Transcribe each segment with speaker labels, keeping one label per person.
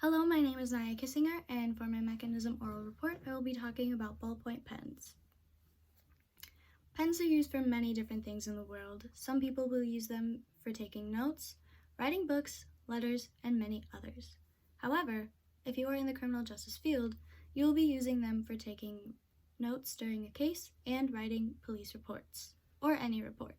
Speaker 1: Hello, my name is Naya Kissinger, and for my mechanism oral report, I will be talking about ballpoint pens. Pens are used for many different things in the world. Some people will use them for taking notes, writing books, letters, and many others. However, if you are in the criminal justice field, you will be using them for taking notes during a case and writing police reports, or any report.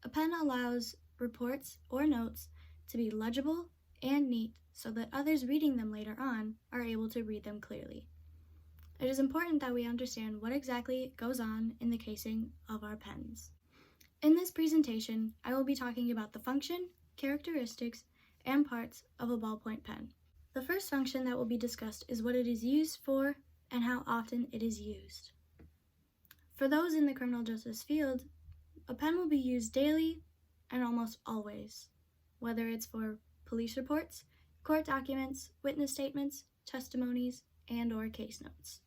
Speaker 1: A pen allows reports or notes to be legible and neat so that others reading them later on are able to read them clearly. It is important that we understand what exactly goes on in the casing of our pens. In this presentation, I will be talking about the function, characteristics, and parts of a ballpoint pen. The first function that will be discussed is what it is used for and how often it is used. For those in the criminal justice field, a pen will be used daily and almost always, whether it's for police reports, court documents, witness statements, testimonies, and/or case notes.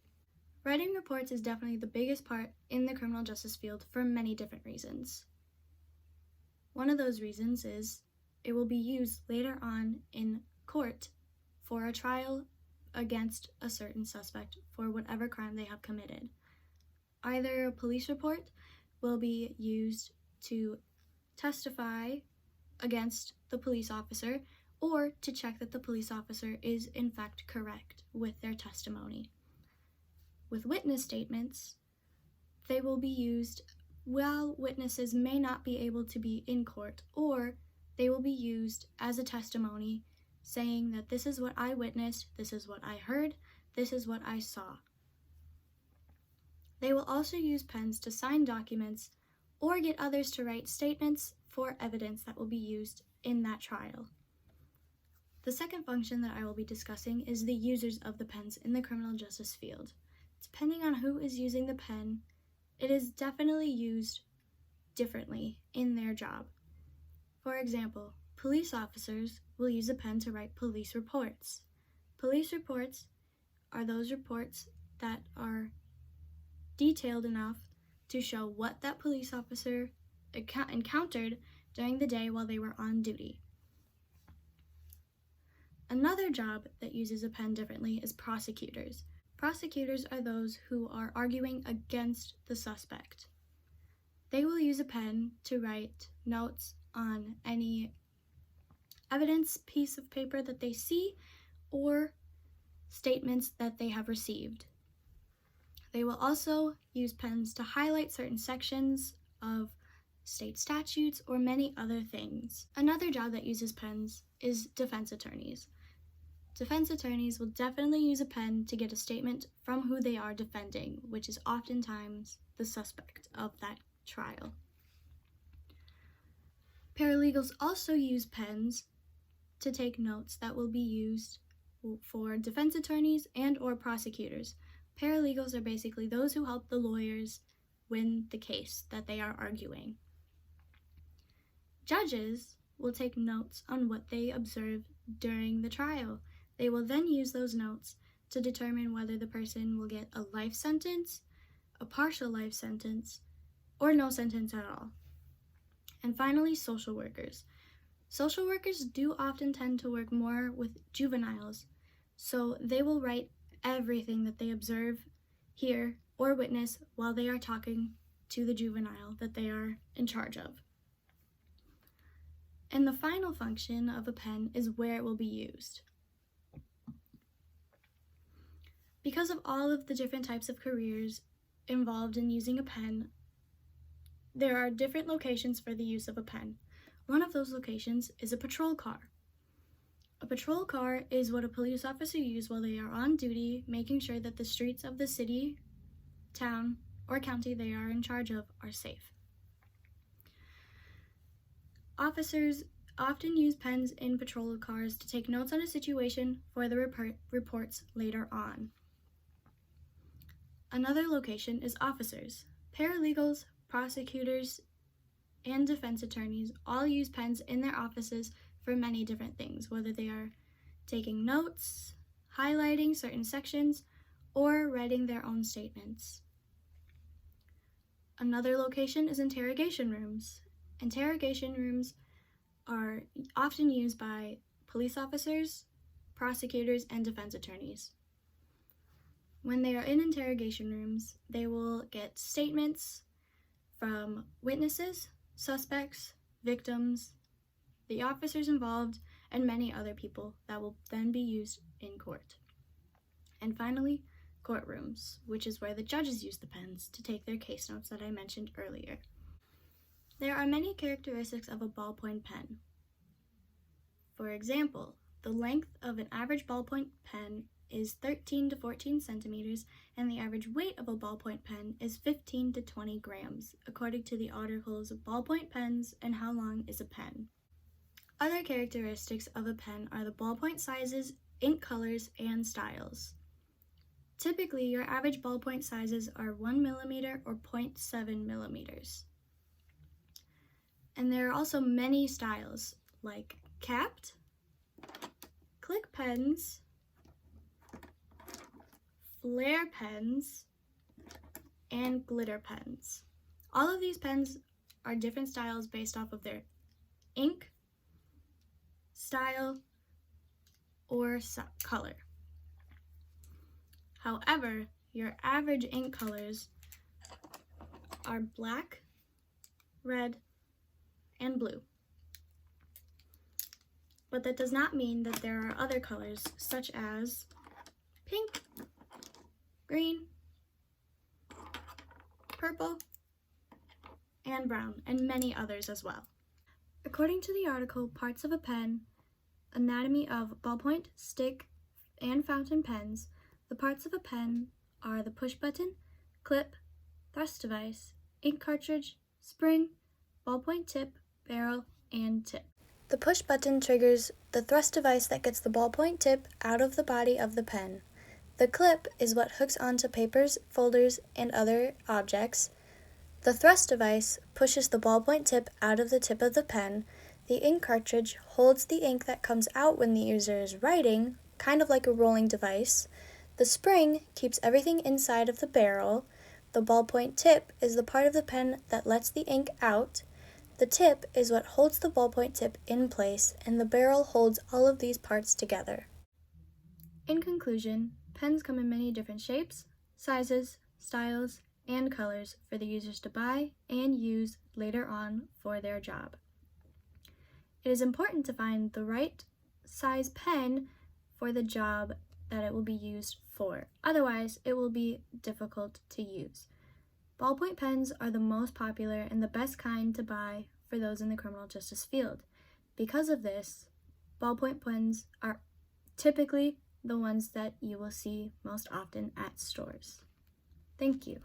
Speaker 1: Writing reports is definitely the biggest part in the criminal justice field for many different reasons. One of those reasons is it will be used later on in court for a trial against a certain suspect for whatever crime they have committed. Either a police report will be used to testify against the police officer or to check that the police officer is in fact correct with their testimony. With witness statements, they will be used while witnesses may not be able to be in court, or they will be used as a testimony saying that this is what I witnessed, this is what I heard, this is what I saw. They will also use pens to sign documents or get others to write statements for evidence that will be used in that trial. The second function that I will be discussing is the users of the pens in the criminal justice field. Depending on who is using the pen, it is definitely used differently in their job. For example, police officers will use a pen to write police reports. Police reports are those reports that are detailed enough to show what that police officer encountered during the day while they were on duty. Another job that uses a pen differently is prosecutors. Prosecutors are those who are arguing against the suspect. They will use a pen to write notes on any evidence piece of paper that they see or statements that they have received. They will also use pens to highlight certain sections of state statutes or many other things. Another job that uses pens is defense attorneys. Defense attorneys will definitely use a pen to get a statement from who they are defending, which is oftentimes the suspect of that trial. Paralegals also use pens to take notes that will be used for defense attorneys and/or prosecutors. Paralegals are basically those who help the lawyers win the case that they are arguing. Judges will take notes on what they observe during the trial. They will then use those notes to determine whether the person will get a life sentence, a partial life sentence, or no sentence at all. And finally, social workers. Social workers do often tend to work more with juveniles, so they will write everything that they observe, hear, or witness while they are talking to the juvenile that they are in charge of. And the final function of a pen is where it will be used. Because of all of the different types of careers involved in using a pen, there are different locations for the use of a pen. One of those locations is a patrol car. A patrol car is what a police officer uses while they are on duty, making sure that the streets of the city, town, or county they are in charge of are safe. Officers often use pens in patrol cars to take notes on a situation for the reports later on. Another location is officers. Paralegals, prosecutors, and defense attorneys all use pens in their offices for many different things, whether they are taking notes, highlighting certain sections, or writing their own statements. Another location is interrogation rooms. Interrogation rooms are often used by police officers, prosecutors, and defense attorneys. When they are in interrogation rooms, they will get statements from witnesses, suspects, victims, the officers involved, and many other people that will then be used in court. And finally, courtrooms, which is where the judges use the pens to take their case notes that I mentioned earlier. There are many characteristics of a ballpoint pen. For example, the length of an average ballpoint pen is 13 to 14 centimeters, and the average weight of a ballpoint pen is 15 to 20 grams, according to the articles Ballpoint Pens and How Long is a Pen. Other characteristics of a pen are the ballpoint sizes, ink colors, and styles. Typically, your average ballpoint sizes are 1 millimeter or 0.7 millimeters. And there are also many styles, like capped, click pens, flare pens, and glitter pens. All of these pens are different styles based off of their ink, style, or color. However, your average ink colors are black, red, and blue. But that does not mean that there are other colors such as pink, green, purple, and brown, and many others as well. According to the article Parts of a Pen, Anatomy of Ballpoint, Stick, and Fountain Pens, the parts of a pen are the push button, clip, thrust device, ink cartridge, spring, ballpoint tip, barrel, and tip. The push button triggers the thrust device that gets the ballpoint tip out of the body of the pen. The clip is what hooks onto papers, folders, and other objects. The thrust device pushes the ballpoint tip out of the tip of the pen. The ink cartridge holds the ink that comes out when the user is writing, kind of like a rolling device. The spring keeps everything inside of the barrel. The ballpoint tip is the part of the pen that lets the ink out. The tip is what holds the ballpoint tip in place, and the barrel holds all of these parts together. In conclusion, pens come in many different shapes, sizes, styles, and colors for the users to buy and use later on for their job. It is important to find the right size pen for the job that it will be used for. Otherwise, it will be difficult to use. Ballpoint pens are the most popular and the best kind to buy for those in the criminal justice field. Because of this, ballpoint pens are typically the ones that you will see most often at stores. Thank you.